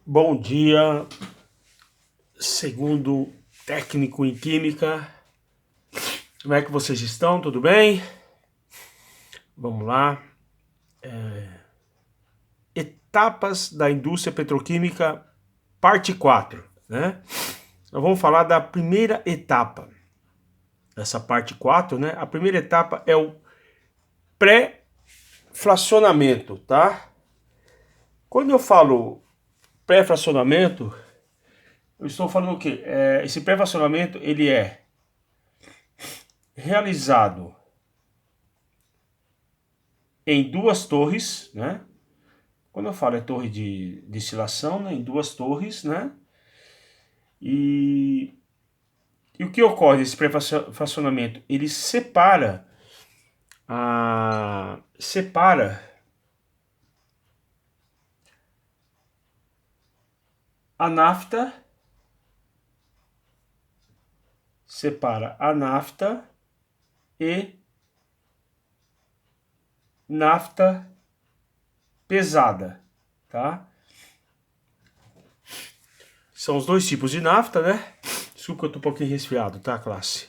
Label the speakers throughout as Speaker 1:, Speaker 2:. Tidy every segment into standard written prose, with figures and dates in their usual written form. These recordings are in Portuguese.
Speaker 1: Bom dia, segundo técnico em química. Como é que vocês estão? Tudo bem? Vamos lá. Etapas da indústria petroquímica, parte 4, né? Nós vamos falar da primeira etapa dessa parte 4, né? A primeira etapa é o pré-fracionamento, tá? Quando eu falo pré-fracionamento, eu estou falando o quê? Esse pré-fracionamento, ele é realizado em duas torres, né? Quando eu falo é torre de destilação, né? Em duas torres, né? E o que ocorre nesse pré-fracionamento? Ele separa a nafta, e nafta pesada, tá? São os dois tipos de nafta, né? Desculpa que eu tô um pouquinho resfriado, tá, classe?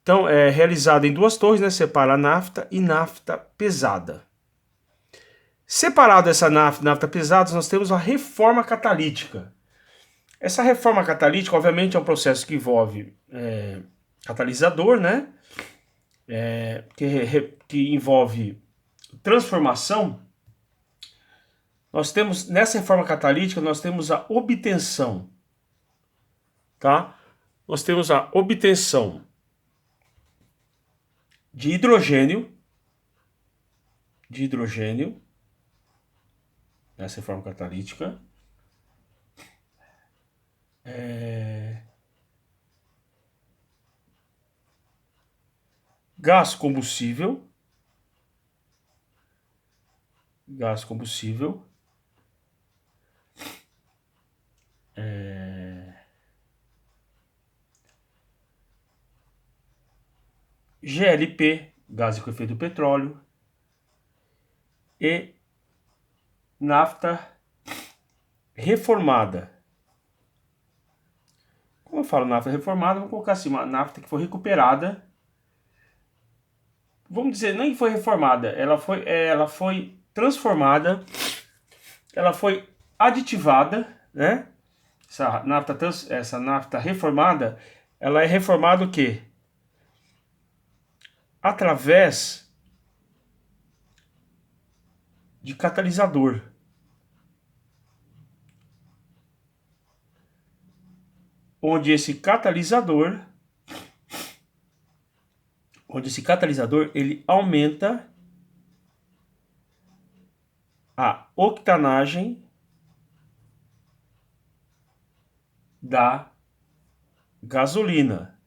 Speaker 1: Então, é realizado em duas torres, né? Separa a nafta e nafta pesada. Separado essa nafta pesada, nós temos a reforma catalítica. Essa reforma catalítica, obviamente, é um processo que envolve catalisador, né? Que envolve transformação. Nós temos, nessa reforma catalítica, nós temos a obtenção, tá? Nós temos a obtenção de hidrogênio, nessa reforma catalítica. Gás combustível, GLP, gás com efeito do petróleo, e nafta reformada. Como eu falo nafta reformada, vou colocar assim, uma nafta que foi recuperada. Vamos dizer, nem foi reformada, ela foi transformada, ela foi aditivada, né? Essa nafta reformada, ela é reformada o quê? Através de catalisador. Onde esse catalisador ele aumenta a octanagem da gasolina.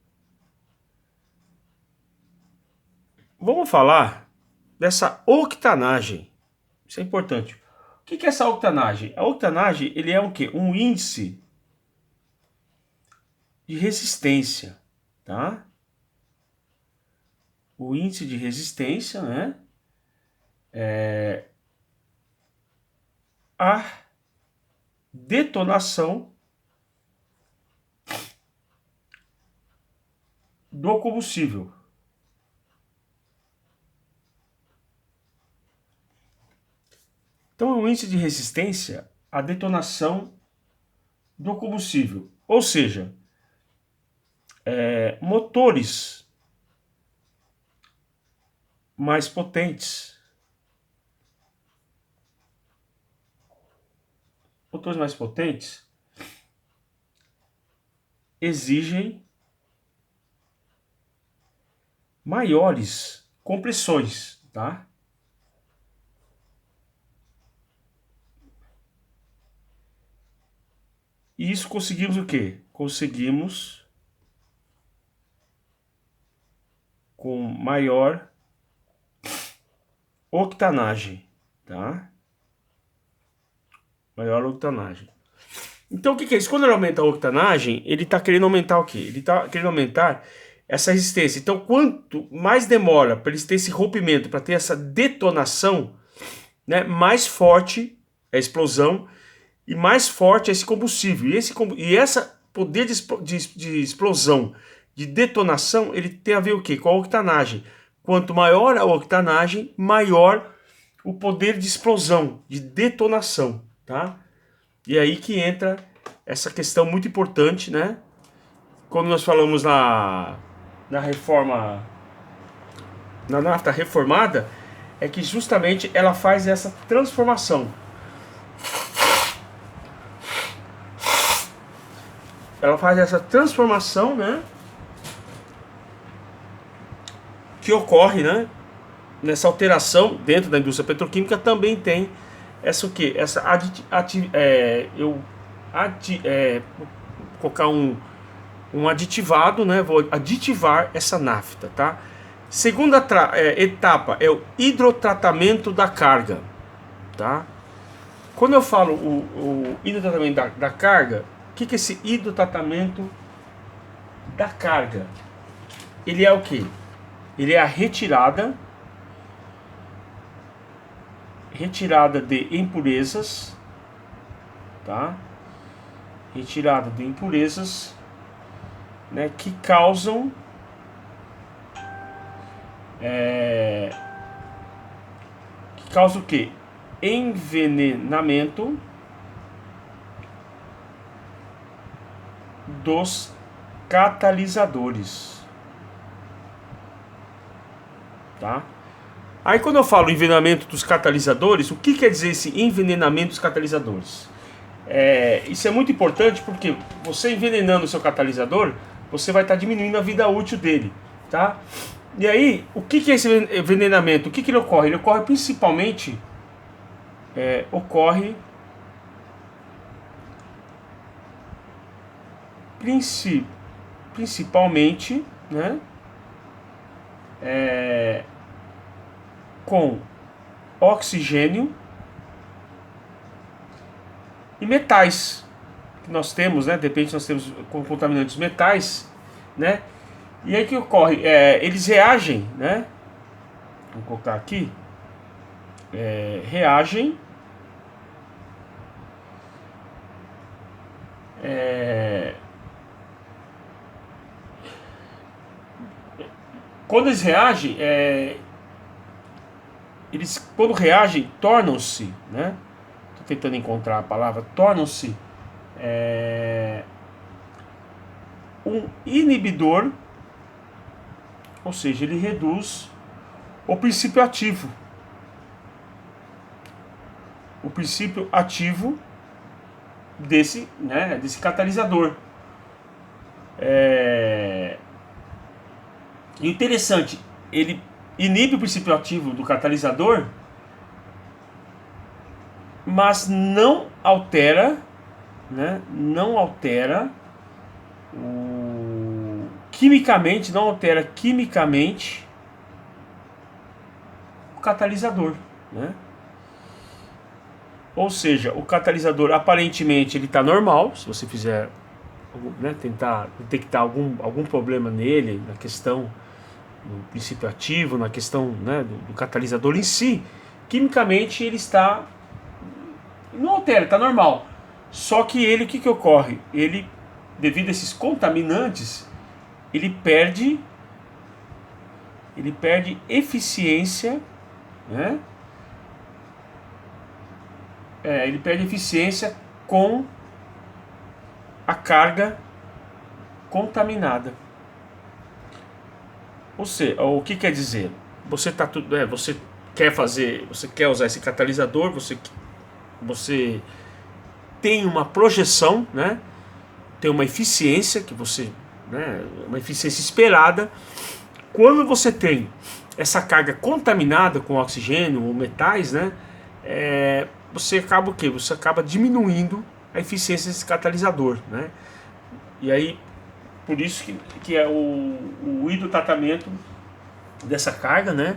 Speaker 1: Vamos falar dessa octanagem. Isso é importante. O que é essa octanagem? A octanagem, ele é o quê? Um índice de resistência, tá? O índice de resistência, né? A detonação do combustível. Então, é um índice de resistência à detonação do combustível. Ou seja, motores mais potentes. Motores mais potentes exigem maiores compressões, tá? E isso conseguimos o quê? Conseguimos com maior octanagem, tá? Maior octanagem. Então o que é isso? Quando ele aumenta a octanagem, ele está querendo aumentar o quê? Ele está querendo aumentar essa resistência. Então quanto mais demora para eles ter esse rompimento, para ter essa detonação, né, mais forte é a explosão, e mais forte é esse combustível. E essa poder de explosão, de detonação, ele tem a ver o quê? Com a octanagem. Quanto maior a octanagem, maior o poder de explosão, de detonação, tá? E aí que entra essa questão muito importante, né? Quando nós falamos na reforma, na nafta reformada, é que justamente ela faz essa transformação. Ela faz essa transformação, né? Que ocorre, né? Nessa alteração dentro da indústria petroquímica também tem essa o quê? Essa vou colocar um aditivado, né? Vou aditivar essa nafta, tá? Segunda etapa é o hidrotratamento da carga, tá? Quando eu falo o hidrotratamento da carga, o que é esse hidrotratamento da carga? Ele é o quê? Ele é a retirada de impurezas, tá? Retirada de impurezas, né, que causam o quê? Envenenamento dos catalisadores, tá? Aí quando eu falo envenenamento dos catalisadores, o que quer dizer esse envenenamento dos catalisadores? Isso é muito importante porque você envenenando o seu catalisador, você vai estar diminuindo a vida útil dele, tá? E aí, o que é esse envenenamento? O que ele ocorre? Ele ocorre principalmente, principalmente, né? Com oxigênio e metais que nós temos, né? De repente nós temos com contaminantes metais, né? E aí o que ocorre? Eles reagem, né? Vou colocar aqui. Reagem. Quando eles reagem, quando reagem, tornam-se, né? Estou tentando encontrar a palavra, tornam-se um inibidor, ou seja, ele reduz o princípio ativo. O princípio ativo desse catalisador. E interessante, ele inibe o princípio ativo do catalisador, mas não altera, né? Não altera quimicamente o catalisador, né? Ou seja, o catalisador aparentemente ele está normal, se você fizer, né, tentar detectar algum problema nele, na questão do princípio ativo, na questão, né, do catalisador em si, quimicamente ele está, não altera, está normal. Só que ele, o que ocorre? Ele, devido a esses contaminantes, ele perde eficiência, né? Ele perde eficiência com a carga contaminada. Ou seja, o que quer dizer? Você quer usar esse catalisador, você tem uma projeção, né? Tem uma eficiência que você, né, uma eficiência esperada. Quando você tem essa carga contaminada com oxigênio ou metais, né? Você acaba o quê? Você acaba diminuindo a eficiência desse catalisador, né? E aí, por isso que é o hidrotratamento dessa carga, né?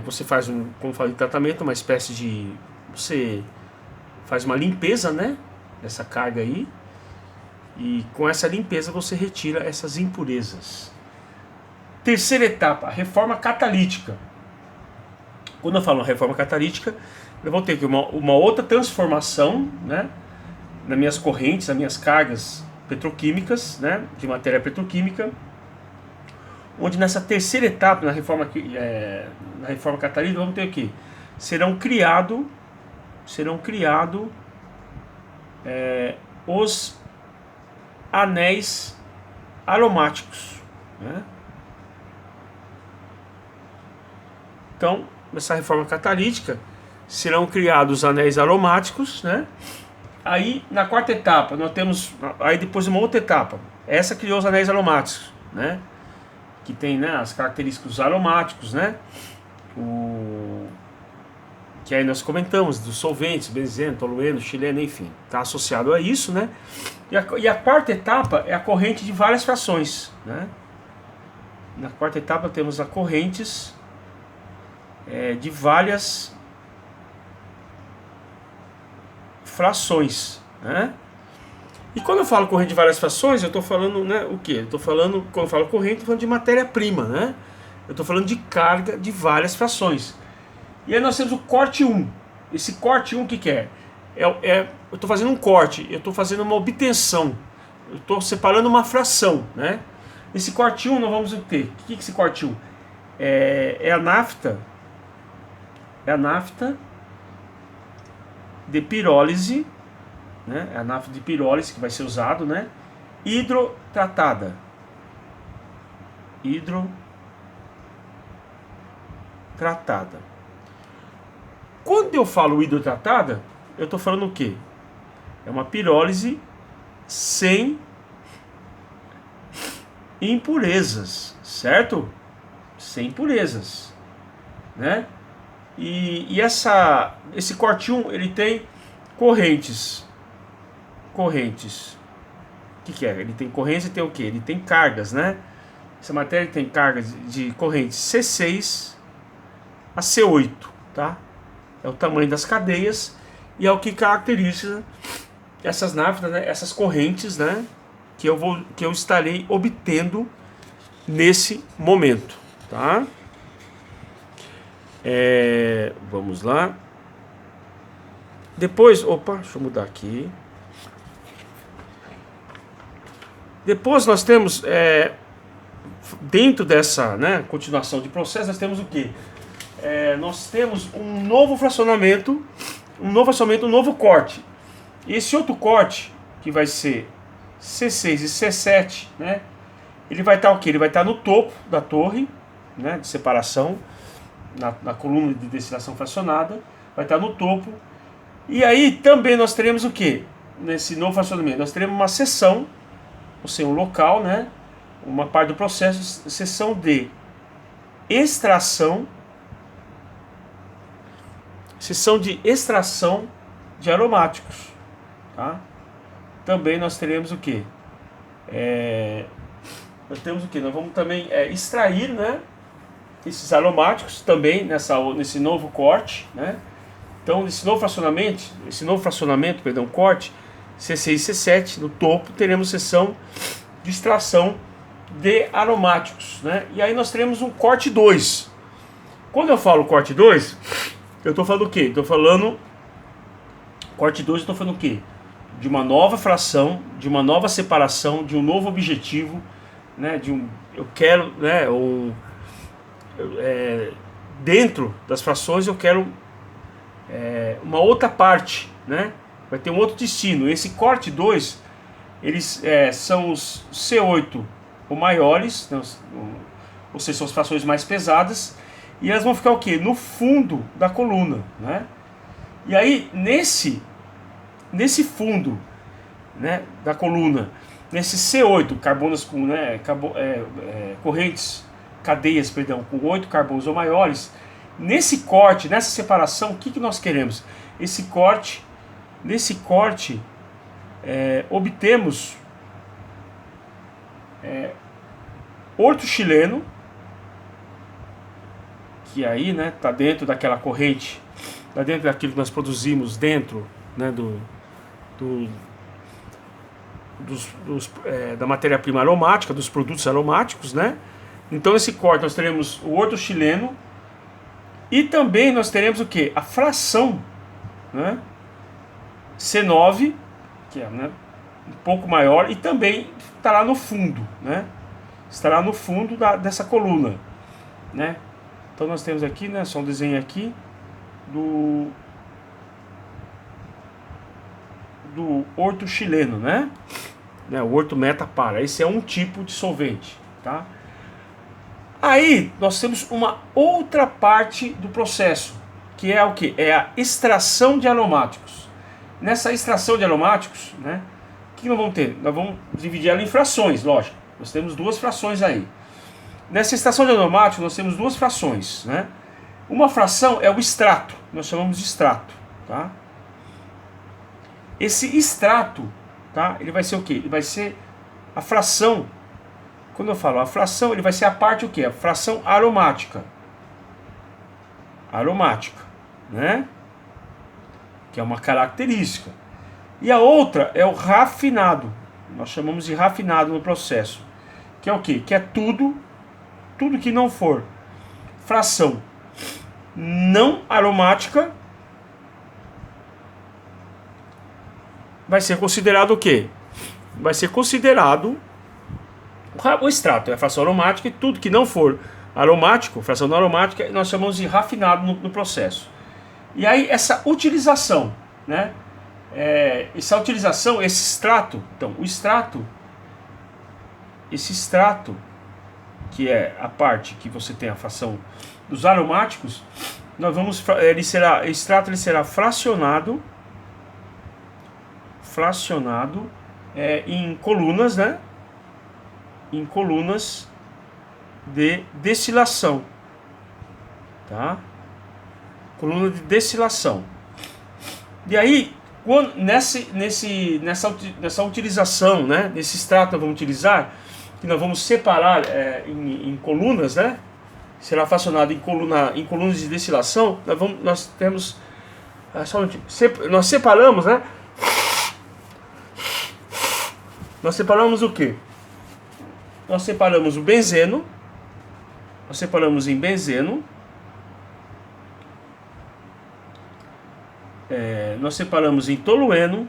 Speaker 1: Você faz como fala de tratamento, uma espécie de... Você faz uma limpeza, né? Dessa carga aí. E com essa limpeza você retira essas impurezas. Terceira etapa, a reforma catalítica. Quando eu falo reforma catalítica, eu vou ter aqui uma outra transformação, né, nas minhas correntes, nas minhas cargas petroquímicas, né, de matéria petroquímica, onde nessa terceira etapa, na reforma catalítica, vamos ter o quê? Serão criados os anéis aromáticos, né? Então, nessa reforma catalítica, serão criados os anéis aromáticos, né? Aí, na quarta etapa, nós temos, aí depois uma outra etapa, essa criou os anéis aromáticos, né? Que tem, né, as características dos aromáticos, né? Que aí nós comentamos, dos solventes, benzeno, tolueno, xileno, enfim, está associado a isso, né? E a quarta etapa é a corrente de várias frações, né? Na quarta etapa temos as correntes de várias frações, né? E quando eu falo corrente de várias frações, eu estou falando, né, o quê? Eu estou falando, quando eu falo corrente, eu estou falando de matéria-prima, né? Eu estou falando de carga de várias frações. E aí nós temos o corte 1. Esse corte 1, o que é? Eu estou fazendo um corte, eu estou fazendo uma obtenção, eu estou separando uma fração, né? Esse corte 1 nós vamos ter. O que é esse corte 1? É a nafta. É a nafta de pirólise, né? É a nafta de pirólise que vai ser usado, né? Hidrotratada. Quando eu falo hidrotratada, eu estou falando o quê? É uma pirólise sem impurezas, certo? Sem impurezas, né? E esse corte 1, ele tem correntes. O que é? Ele tem correntes e tem o quê? Ele tem cargas, né? Essa matéria tem cargas de correntes C6 a C8, tá? É o tamanho das cadeias e é o que caracteriza essas naftas, né? Essas correntes, né? Que eu estarei obtendo nesse momento, tá? Vamos lá. Depois, deixa eu mudar aqui. Depois nós temos, dentro dessa, né, continuação de processo, nós temos o quê? Nós temos um novo fracionamento, um novo corte. E esse outro corte, que vai ser C6 e C7, né, ele vai estar o quê? Ele vai estar no topo da torre, né, de separação, na coluna de destilação fracionada, vai estar no topo. E aí também nós teremos o quê? Nesse novo fracionamento, nós teremos uma seção, ou seja, um local, né, uma parte do processo, seção de extração de aromáticos, tá? Também nós teremos o quê? Nós vamos também extrair, né, esses aromáticos também nesse novo corte, né? Então, esse novo fracionamento, corte C6 e C7, no topo teremos seção de extração de aromáticos, né? E aí nós teremos um corte 2. Quando eu falo corte 2, eu estou falando o quê? Corte 2, eu estou falando o quê? De uma nova fração, de uma nova separação, de um novo objetivo, né? Eu quero, né? Dentro das frações eu quero uma outra parte, né? Vai ter um outro destino. Esse corte 2, eles são os C8 ou maiores, ou seja, são as frações mais pesadas, e elas vão ficar o quê? No fundo da coluna, né? E aí, nesse fundo, né, da coluna, nesse C8, carbonos com, né, cadeias, com 8 carbonos ou maiores, nesse corte, nessa separação, o que nós queremos? Nesse corte, obtemos ortoxileno, que aí, né, está dentro daquela corrente, está dentro daquilo que nós produzimos dentro, né, da matéria-prima aromática, dos produtos aromáticos, né? Então, esse corte nós teremos o ortoxileno, E também nós teremos o que? A fração, né? C9, que é, né, um pouco maior, e também estará no fundo, né? Estará no fundo dessa coluna, né? Então nós temos aqui, né, só um desenho aqui do horto chileno, né? O horto metapara. Esse é um tipo de solvente, tá? Aí nós temos uma outra parte do processo, que é o que? É a extração de aromáticos. Nessa extração de aromáticos, né, o que nós vamos ter? Nós vamos dividir ela em frações, lógico. Nós temos duas frações aí. Nessa extração de aromáticos nós temos duas frações, né? Uma fração é o extrato, nós chamamos de extrato, tá? Esse extrato, tá? Ele vai ser o quê? Ele vai ser a fração. Quando eu falo a fração, ele vai ser a parte o quê? A fração aromática. Aromática, né? Que é uma característica. E a outra é o rafinado. Nós chamamos de rafinado no processo. Que é o quê? Que é tudo que não for fração não aromática vai ser considerado o quê? Vai ser considerado o extrato, é a fração aromática, e tudo que não for aromático, fração não aromática, nós chamamos de rafinado no processo. E aí essa utilização, né? Essa utilização, esse extrato, então o extrato, esse extrato, que é a parte que você tem a fração dos aromáticos, nós vamos, o extrato ele será fracionado em colunas, né? Em colunas de destilação, tá? Coluna de destilação. E aí, nessa utilização, né? Nesse extrato nós vamos utilizar, que nós vamos separar em colunas, né? Será fracionado em colunas de destilação. Nós temos, nós separamos, né? Nós separamos o que? Nós separamos o benzeno, nós separamos em benzeno, nós separamos em tolueno,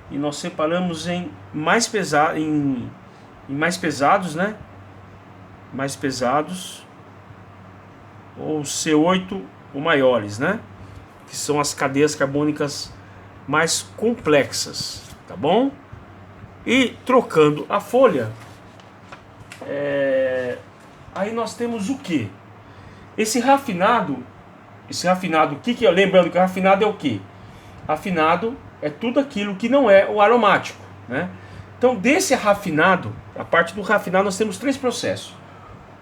Speaker 1: e nós separamos em mais pesados, né? Mais pesados, ou C8 ou maiores, né? Que são as cadeias carbônicas mais complexas, tá bom? E trocando a folha, aí nós temos o que? Esse rafinado, lembrando que o rafinado é o que? Rafinado é tudo aquilo que não é o aromático, né? Então desse rafinado, a parte do rafinado, nós temos três processos.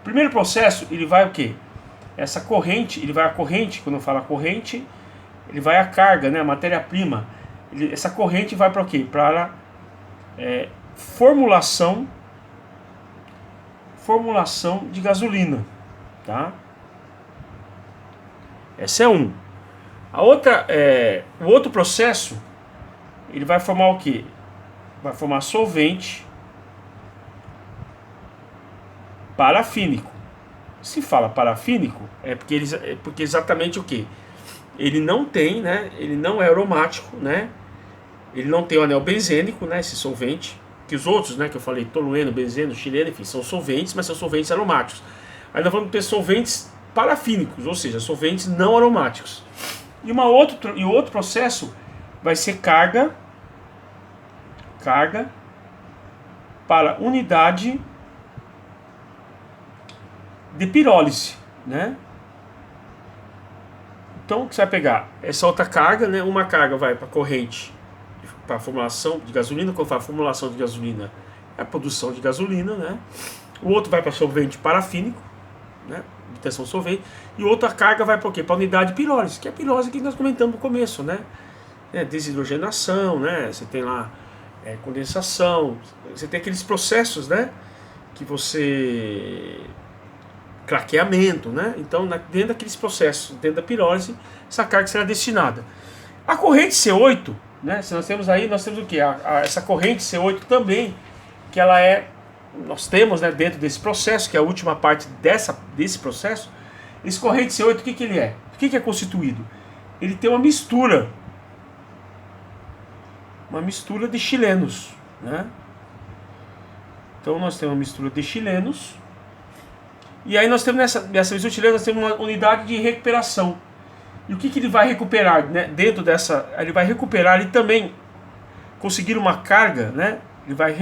Speaker 1: O primeiro processo, ele vai o que? Essa corrente, a corrente, quando eu falo a corrente, ele vai a carga, né? A matéria-prima. Essa corrente vai para o quê? Para formulação de gasolina, tá? Essa é um. O outro processo, ele vai formar o quê? Vai formar solvente parafínico. Se fala parafínico, porque exatamente o quê? Ele não tem, né? Ele não é aromático, né? Ele não tem o anel benzênico, né? Esse solvente. Que os outros, né? Que eu falei, tolueno, benzeno, chileno, enfim, são solventes, mas são solventes aromáticos. Aí nós vamos ter solventes parafínicos, ou seja, solventes não aromáticos. E o outro processo vai ser carga para unidade de pirólise, né? Então, o que você vai pegar? Essa outra carga, né? Uma carga vai para a corrente, para a formulação de gasolina. Quando fala formulação de gasolina, é a produção de gasolina, né? O outro vai para solvente parafínico, né? Obtenção solvente. E outra carga vai para o quê? Para a unidade de pirólise, que é a pirólise que nós comentamos no começo, né? Desidrogenação, né? Você tem lá condensação, você tem aqueles processos, né? Que você... craqueamento, né? Então, dentro daqueles processos, dentro da pirólise, essa carga será destinada. A corrente C8, né? Se nós temos o que? Essa corrente C8 também, que ela é nós temos, né, dentro desse processo, que é a última parte desse processo, esse corrente C8, o que, que ele é? O que, que é constituído? Ele tem uma mistura de chilenos, né? Então nós temos uma mistura de chilenos, e aí nós temos nessa mistura de chilenos, nós temos uma unidade de recuperação. E o que, que ele vai recuperar, né? Dentro dessa, ele vai recuperar e também conseguir uma carga, né? Ele vai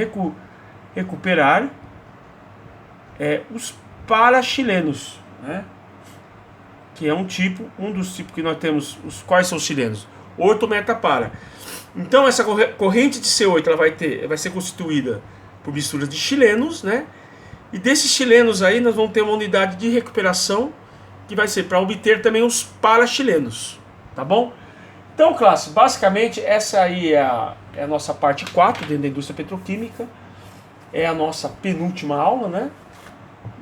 Speaker 1: recuperar os parachilenos, né? Que é um dos tipos que nós temos. Quais são os chilenos? Ortometapara. Então essa corrente de C8 ela vai ser constituída por misturas de chilenos, né? E desses chilenos aí nós vamos ter uma unidade de recuperação que vai ser para obter também os parachilenos, tá bom? Então, classe, basicamente essa aí é a nossa parte 4 dentro da indústria petroquímica, é a nossa penúltima aula, né?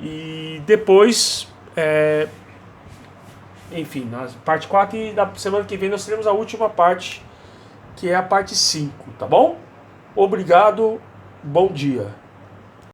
Speaker 1: E depois, enfim, na parte 4 e na semana que vem nós teremos a última parte, que é a parte 5, tá bom? Obrigado, bom dia.